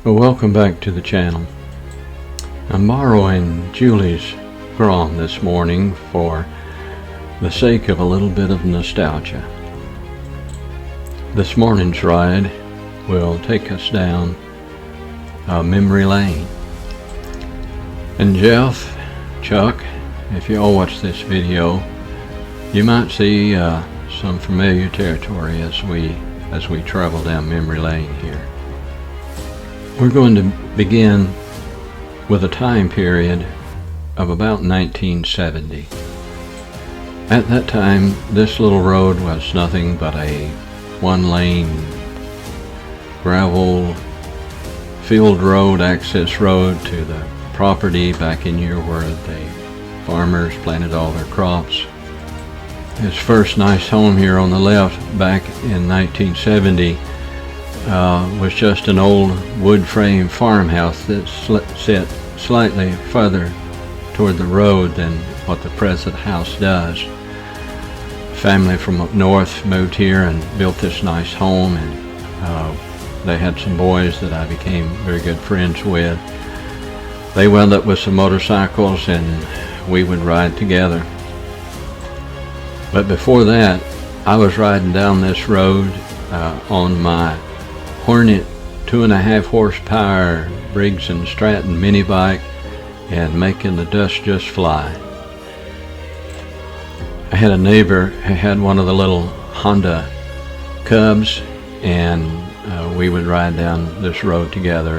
Well, welcome back to the channel. I'm borrowing Julie's Grom this morning for the sake of a little bit of nostalgia. This morning's ride will take us down memory lane. And Jeff, Chuck, if you all watch this video, you might see some familiar territory as we travel down memory lane here. We're going to begin with a time period of about 1970. At that time, this little road was nothing but a one-lane gravel field road, access road to the property back in here where the farmers planted all their crops. His first nice home here on the left back in 1970 was just an old wood frame farmhouse that set slightly further toward the road than what the present house does. Family from up north moved here and built this nice home, and they had some boys that I became very good friends with. They wound up with some motorcycles and we would ride together. But before that, I was riding down this road on my Hornet 2.5 horsepower Briggs & Stratton mini bike and making the dust just fly. I had a neighbor who had one of the little Honda Cubs, and we would ride down this road together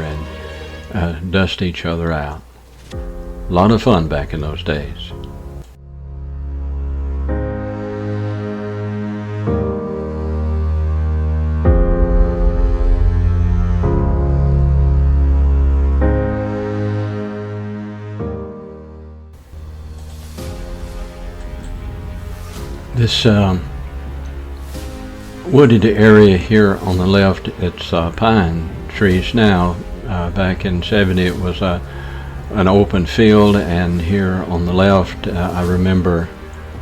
and dust each other out. A lot of fun back in those days. This wooded area here on the left, it's pine trees now. Back in 70 it was an open field, and here on the left I remember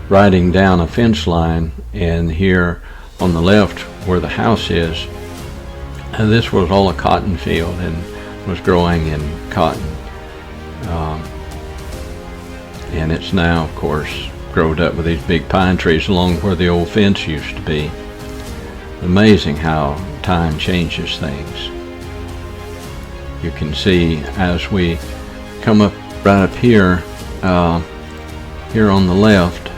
riding down a fence line, and here on the left where the house is, this was all a cotton field and was growing in cotton. And it's now, of course, growed up with these big pine trees along where the old fence used to be. Amazing how time changes things. You can see as we come up right up here, here on the left.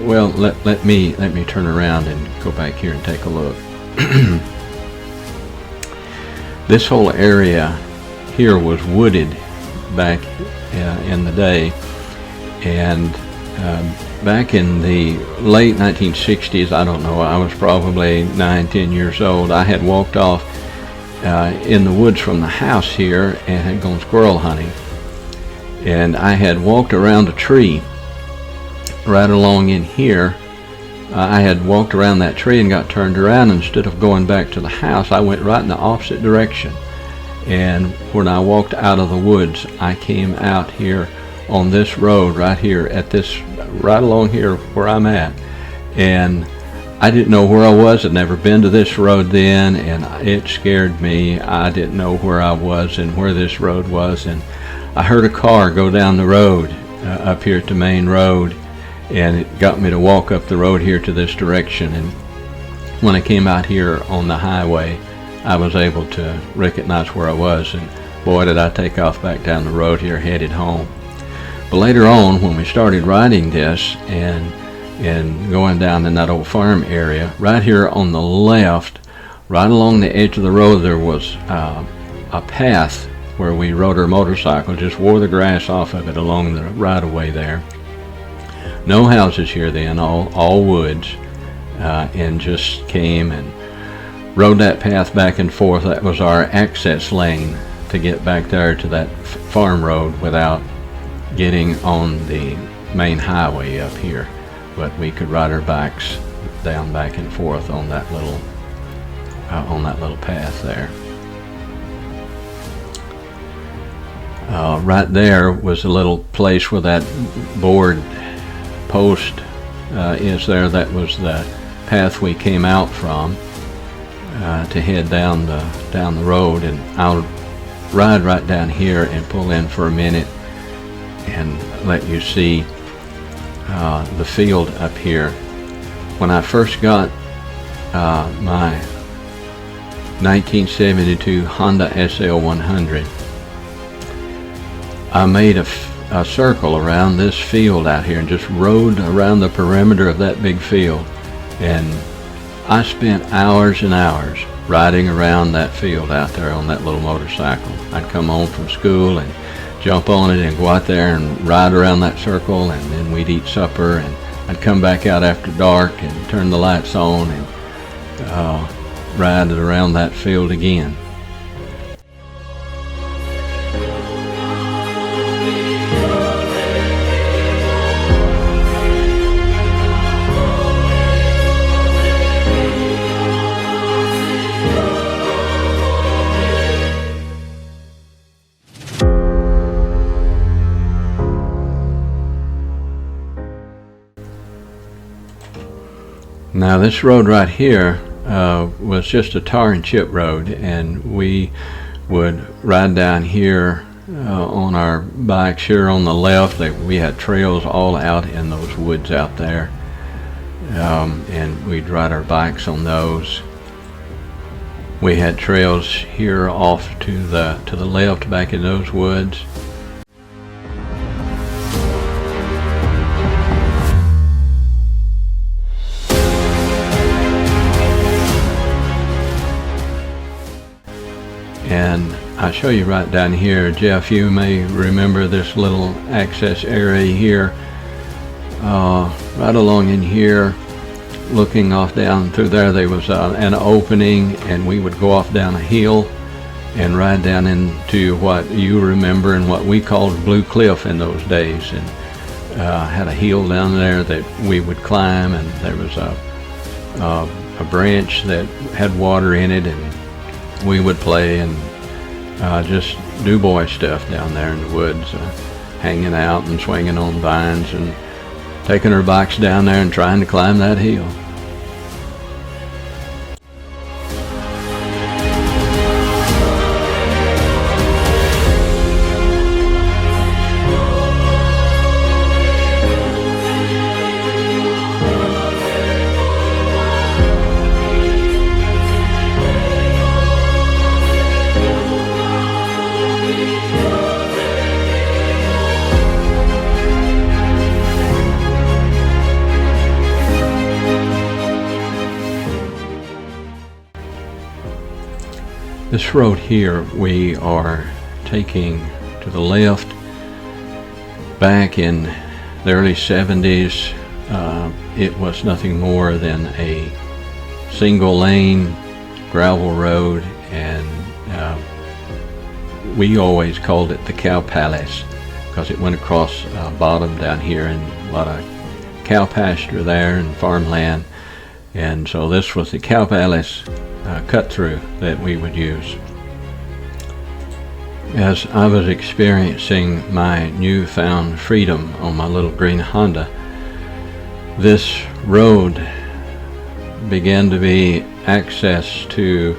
Well, let me turn around and go back here and take a look. This whole area here was wooded back in the day, and back in the late 1960s, I don't know, I was probably 9-10 years old. I had walked off in the woods from the house here and had gone squirrel hunting. And I had walked around a tree right along in here. I had walked around that tree and got turned around. Instead of going back to the house, I went right in the opposite direction. And when I walked out of the woods, I came out here on this road right here at this, right along here where I'm at, and I didn't know where I was. I'd never been to this road then, and it scared me. I didn't know where I was and where this road was, and I heard a car go down the road up here at the main road, and it got me to walk up the road here to this direction. And when I came out here on the highway, I was able to recognize where I was, and boy, did I take off back down the road here headed home. But later on, when we started riding this and going down in that old farm area, right here on the left, right along the edge of the road, there was a path where we rode our motorcycle, just wore the grass off of it along the right-of-way there. No houses here then, all woods, and just came and rode that path back and forth. That was our access lane to get back there to that farm road without getting on the main highway up here. But we could ride our bikes down back and forth on that little path there. Right there was a little place where that board post is there. That was the path we came out from to head down the road, and ride right down here and pull in for a minute and let you see the field up here. When I first got my 1972 Honda SL100, I made a circle around this field out here and just rode around the perimeter of that big field, and I spent hours and hours riding around that field out there on that little motorcycle. I'd come home from school and jump on it and go out there and ride around that circle, and then we'd eat supper, and I'd come back out after dark and turn the lights on and ride around that field again. Now this road right here was just a tar and chip road, and we would ride down here on our bikes. Here on the left, we had trails all out in those woods out there, and we'd ride our bikes on those. We had trails here off to the left back in those woods. And I show you right down here, Jeff, you may remember this little access area here, right along in here, looking off down through there. There was an opening, and we would go off down a hill and ride down into what you remember and what we called Blue Cliff in those days, and had a hill down there that we would climb, and there was a branch that had water in it, and we would play and just do boy stuff down there in the woods, hanging out and swinging on vines and taking our bikes down there and trying to climb that hill. This road here we are taking to the left. Back in the early 70s, it was nothing more than a single lane gravel road, and we always called it the Cow Palace because it went across bottom down here, and a lot of cow pasture there and farmland. And so this was the Cow Palace cut through that we would use. As I was experiencing my newfound freedom on my little green Honda, this road began to be access to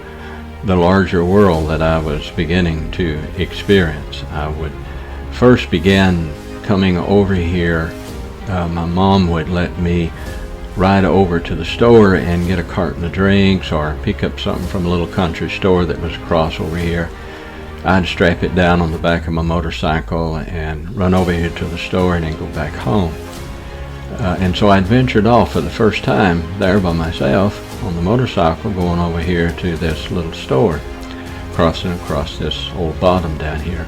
the larger world that I was beginning to experience. I would first began coming over here. My mom would let me ride over to the store and get a carton of drinks or pick up something from a little country store that was across over here. I'd strap it down on the back of my motorcycle and run over here to the store and then go back home. And so I'd ventured off for the first time there by myself on the motorcycle, going over here to this little store, crossing across this old bottom down here.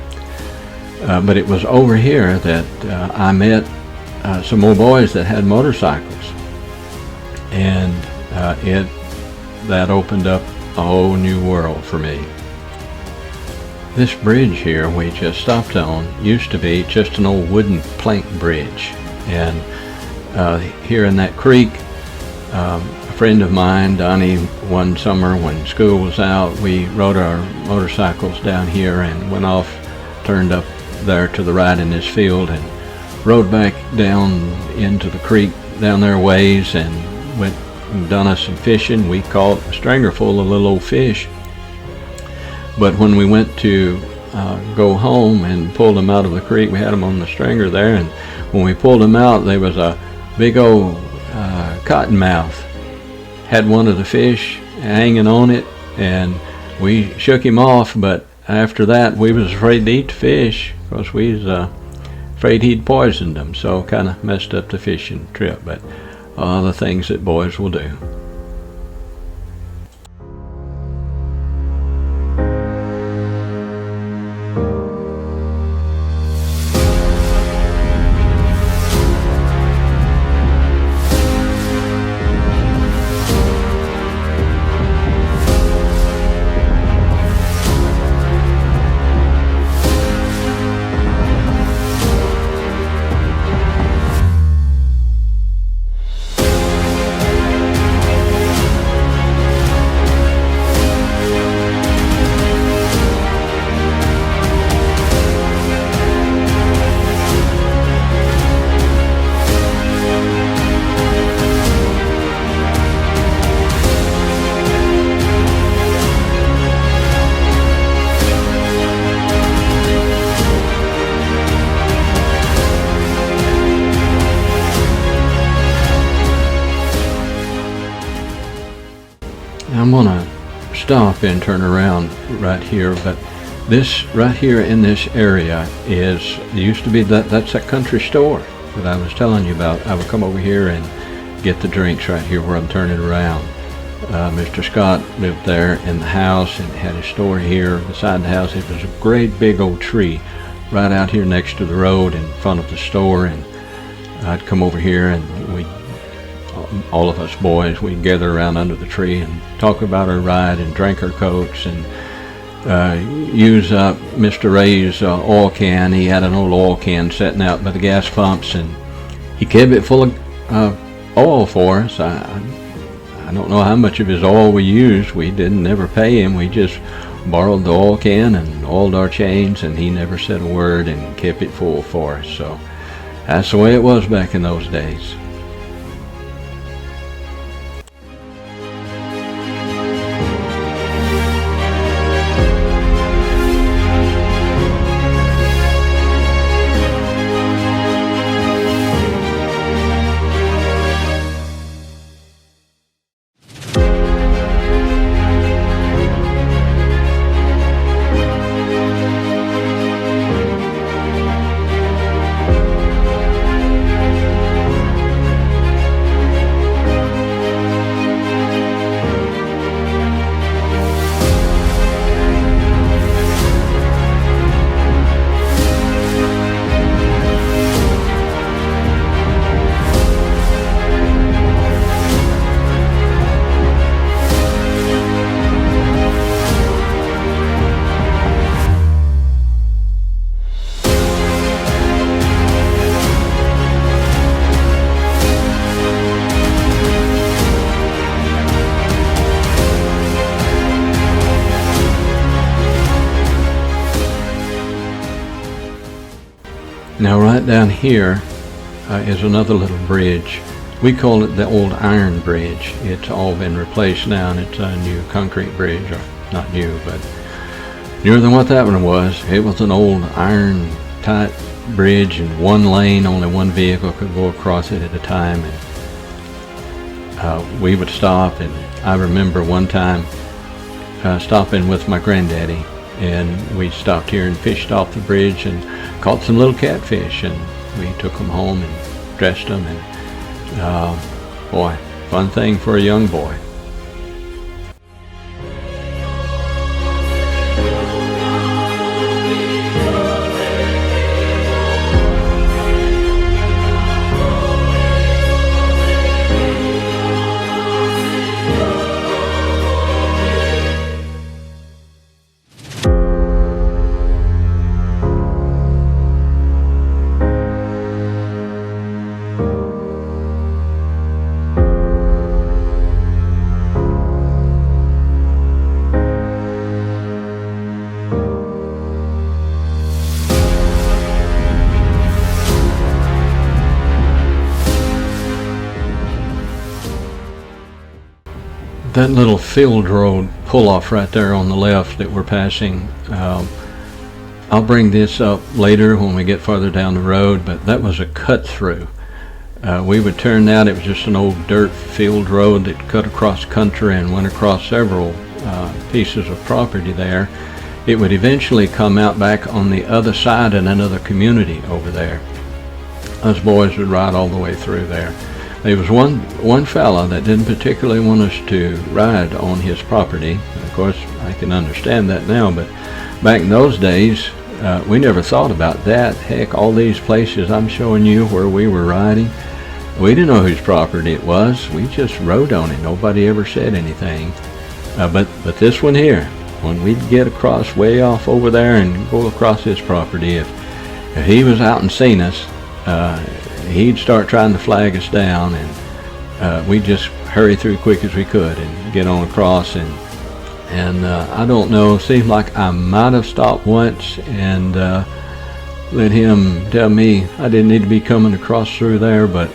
But it was over here that I met some more boys that had motorcycles. And that opened up a whole new world for me. This bridge here we just stopped on used to be just an old wooden plank bridge, and here in that creek, a friend of mine, Donnie, one summer when school was out, we rode our motorcycles down here and went off, turned up there to the right in this field, and rode back down into the creek down there ways, and went and done us some fishing. We caught a stringer full of little old fish. But when we went to go home and pulled them out of the creek. We had them on the stringer there, and when we pulled them out, there was a big old cottonmouth. Had one of the fish hanging on it, and we shook him off, but after that we was afraid to eat the fish because we was afraid he'd poisoned them, so kind of messed up the fishing trip. But all the things that boys will do. I'm gonna stop and turn around right here, but this right here in this area used to be that's that country store that I was telling you about. I would come over here and get the drinks right here where I'm turning around. Mr. Scott lived there in the house and had a store here beside the house. It was a great big old tree right out here next to the road in front of the store, and I'd come over here and all of us boys, we'd gather around under the tree and talk about our ride and drink our Cokes and use up Mr. Ray's oil can. He had an old oil can sitting out by the gas pumps, and he kept it full of oil for us. I don't know how much of his oil we used. We didn't never pay him. We just borrowed the oil can and oiled our chains, and he never said a word and kept it full for us. So that's the way it was back in those days. Now right down here is another little bridge. We call it the old iron bridge. It's all been replaced now, and it's a new concrete bridge, or not new, but newer than what that one was. It was an old iron tight bridge in one lane. Only one vehicle could go across it at a time, and we would stop. And I remember one time stopping with my granddaddy, and we stopped here and fished off the bridge and caught some little catfish, and we took them home and dressed them, and boy, fun thing for a young boy. That little field road pull-off right there on the left that we're passing, I'll bring this up later when we get farther down the road, but that was a cut through. We would turn out, it was just an old dirt field road that cut across country and went across several pieces of property there. It would eventually come out back on the other side in another community over there. Us boys would ride all the way through there. There was one fella that didn't particularly want us to ride on his property. Of course, I can understand that now, but back in those days, we never thought about that. Heck, all these places I'm showing you where we were riding, we didn't know whose property it was. We just rode on it. Nobody ever said anything. But this one here, when we'd get across way off over there and go across his property, if he was out and seen us, he'd start trying to flag us down, and we'd just hurry through quick as we could and get on across. And I don't know, it seemed like I might have stopped once and let him tell me I didn't need to be coming across through there, but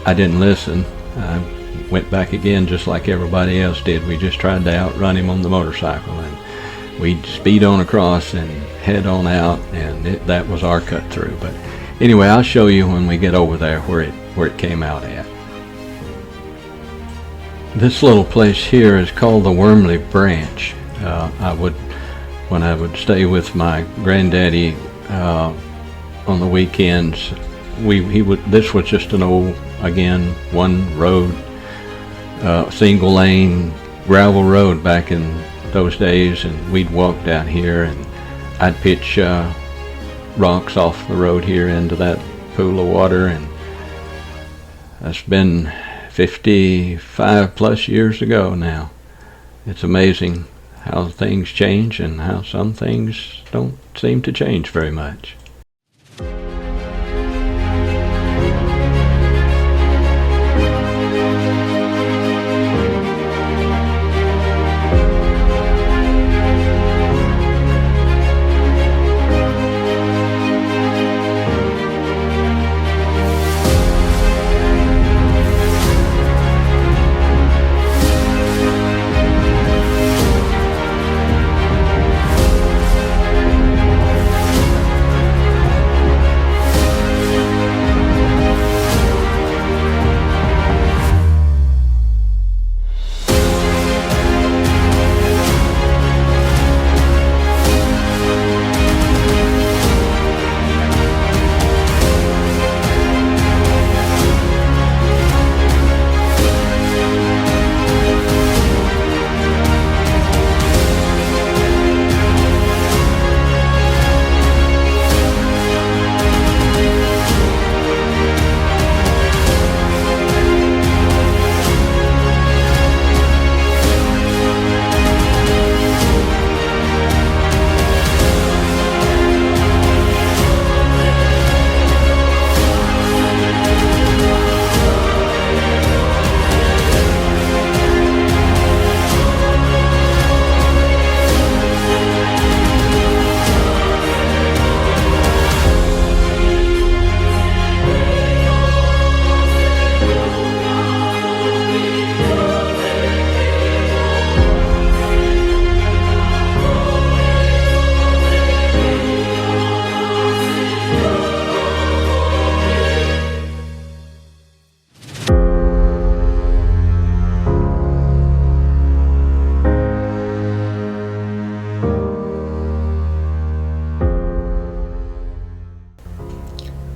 I didn't listen. I went back again just like everybody else did. We just tried to outrun him on the motorcycle, and we'd speed on across and head on out, and that was our cut through. But anyway, I'll show you when we get over there where it came out at. This little place here is called the Wormley Branch. When I would stay with my granddaddy on the weekends, this was just an old, again, one road, single lane gravel road back in those days, and we'd walk down here, and I'd pitch rocks off the road here into that pool of water, and that's been 55 plus years ago now. It's amazing how things change and how some things don't seem to change very much.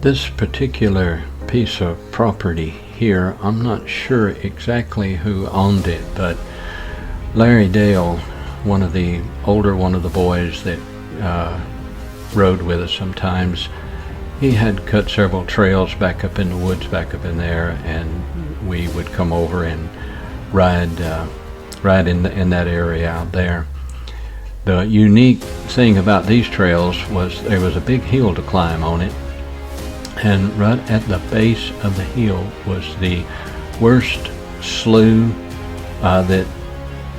This particular piece of property here, I'm not sure exactly who owned it, but Larry Dale, one of the boys that rode with us sometimes, he had cut several trails back up in the woods back up in there, and we would come over and ride in that area out there. The unique thing about these trails was there was a big hill to climb on it, and right at the base of the hill was the worst slough that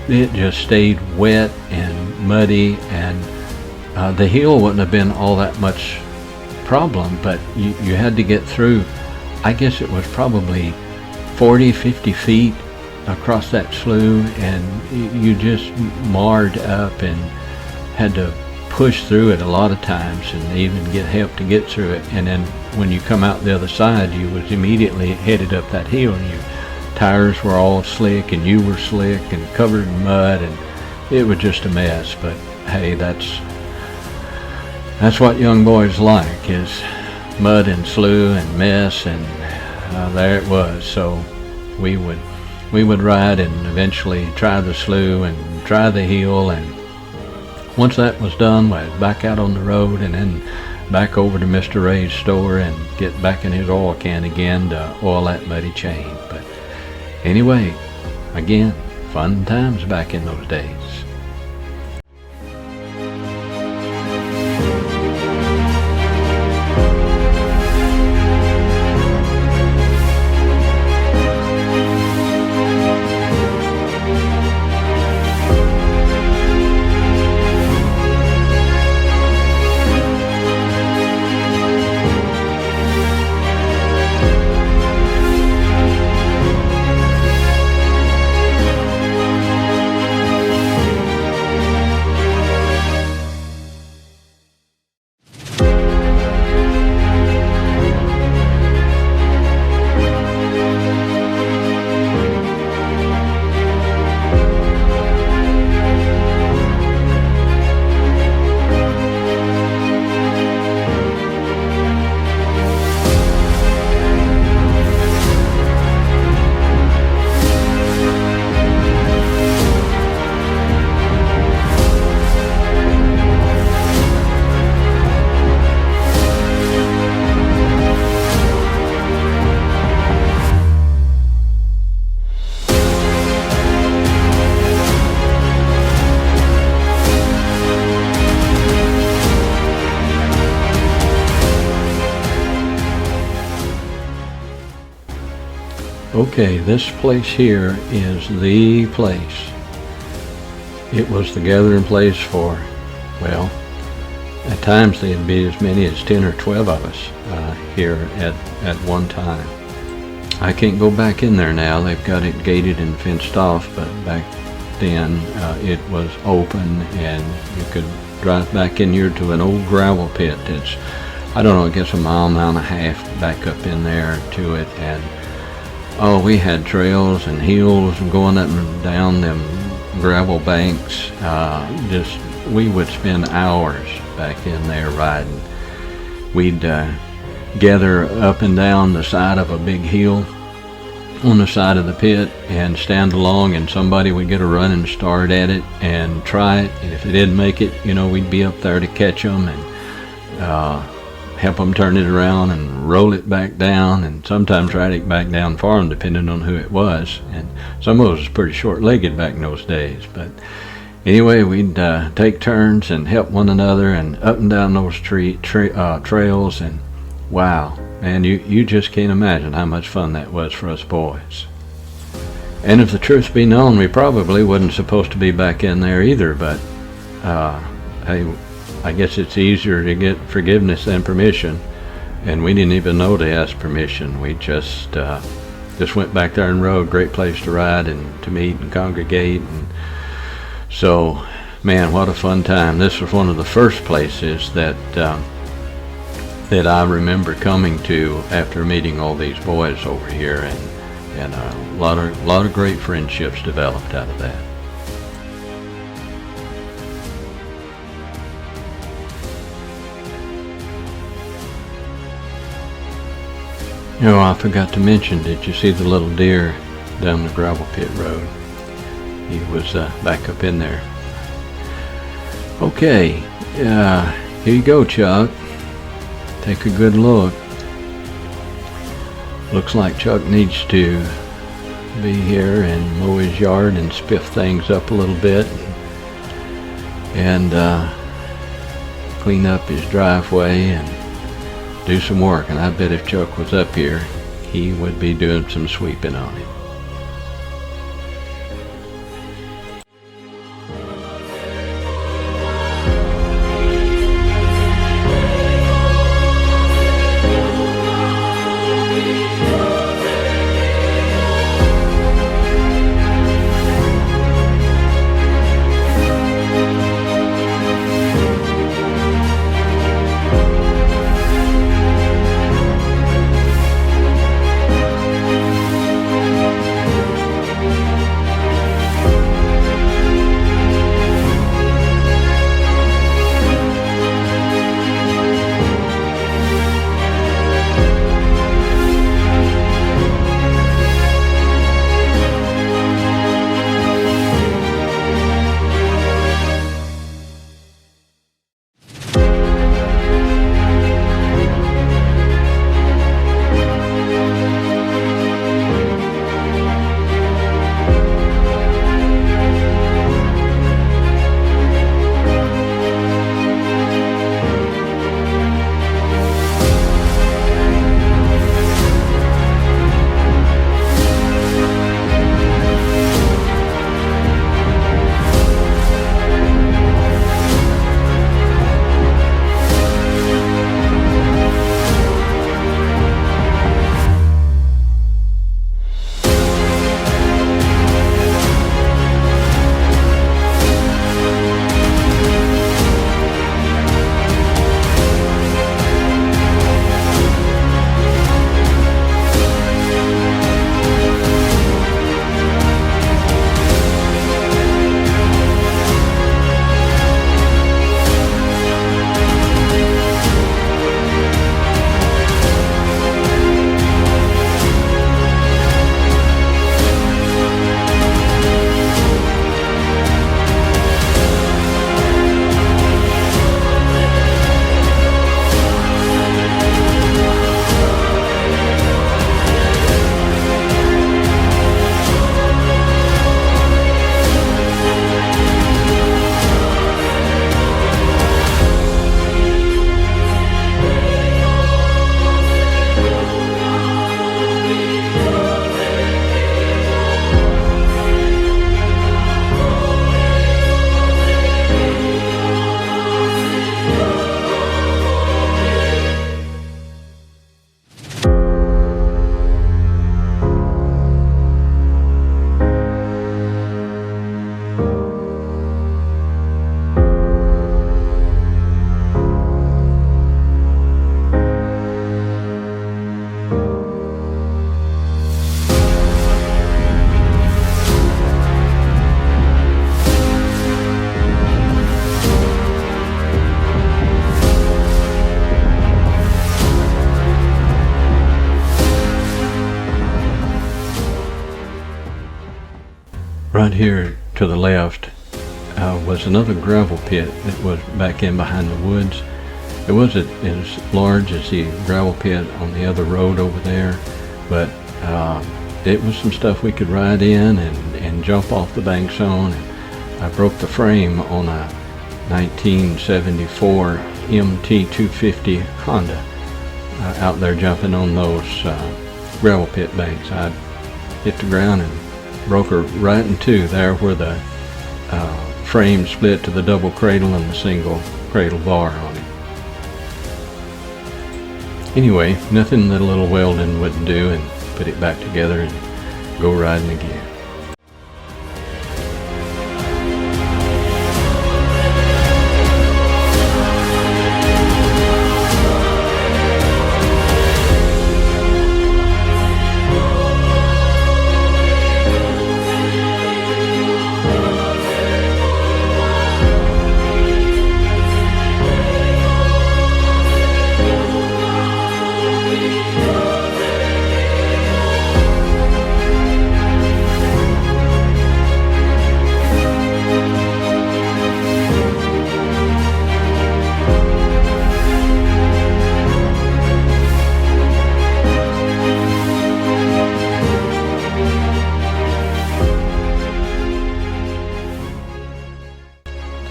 it just stayed wet and muddy, and the hill wouldn't have been all that much problem, but you had to get through, I guess it was probably 40-50 feet across that slough, and you just marred up and had to push through it a lot of times and even get help to get through it. And then when you come out the other side, you was immediately headed up that hill, and your tires were all slick and you were slick and covered in mud, and it was just a mess. But hey, that's what young boys like, is mud and slough and mess, and there it was. So we would ride and eventually try the slough and try the hill, and once that was done, we'd back out on the road and then back over to Mr. Ray's store and get back in his oil can again to oil that muddy chain. But anyway, again, fun times back in those days. Okay, this place here is the place. It was the gathering place for, well, at times there'd be as many as 10 or 12 of us here at one time. I can't go back in there now. They've got it gated and fenced off, but back then it was open, and you could drive back in here to an old gravel pit that's, I don't know, I guess a mile and a half back up in there to it. And oh, we had trails and hills and going up and down them gravel banks. We would spend hours back in there riding. We'd gather up and down the side of a big hill on the side of the pit and stand along, and somebody would get a running start at it and try it. And if they didn't make it, we'd be up there to catch them and help them turn it around and roll it back down, and sometimes ride it back down for them, depending on who it was. And some of us was pretty short-legged back in those days. But anyway, we'd take turns and help one another and up and down those trails. And wow, man, you just can't imagine how much fun that was for us boys. And if the truth be known, we probably wasn't supposed to be back in there either. But hey, I guess it's easier to get forgiveness than permission, and we didn't even know to ask permission. We just went back there and rode. Great place to ride and to meet and congregate. And so, man, what a fun time. This was one of the first places that I remember coming to after meeting all these boys over here, and a lot of great friendships developed out of that. I forgot to mention, did you see the little deer down the gravel pit road? He was back up in there. Okay, here you go, Chuck. Take a good look. Looks like Chuck needs to be here and mow his yard and spiff things up a little bit and clean up his driveway and do some work. And I bet if Chuck was up here, he would be doing some sweeping on it. Right here to the left was another gravel pit that was back in behind the woods. It wasn't as large as the gravel pit on the other road over there, but it was some stuff we could ride in and jump off the banks on. And I broke the frame on a 1974 MT250 Honda out there jumping on those gravel pit banks. I hit the ground and broke her right in two there where the frame split to the double cradle and the single cradle bar on it. Anyway, nothing that a little welding wouldn't do, and put it back together and go riding again.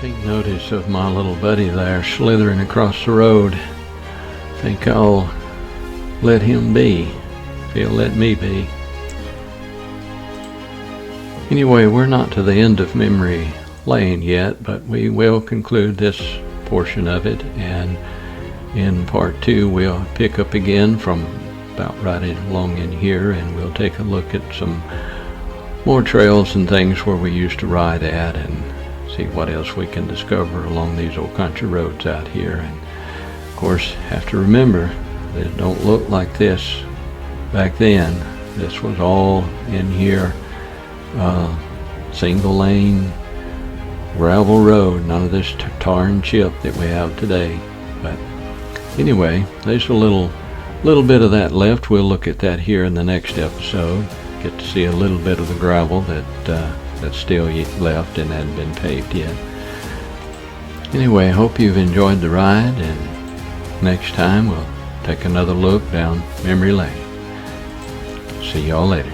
Take notice of my little buddy there slithering across the road. Think I'll let him be if he'll let me be. Anyway, we're not to the end of memory lane yet, but we will conclude this portion of it, and in part 2 we'll pick up again from about right along in here, and we'll take a look at some more trails and things where we used to ride at, and see what else we can discover along these old country roads out here. And of course, have to remember that it don't look like this back then. This was all in here, single lane gravel road, none of this tar and chip that we have today. But anyway, there's a little bit of that left. We'll look at that here in the next episode. Get to see a little bit of the gravel that's still left and hadn't been paved yet. Anyway, hope you've enjoyed the ride, and next time we'll take another look down memory lane. See y'all later.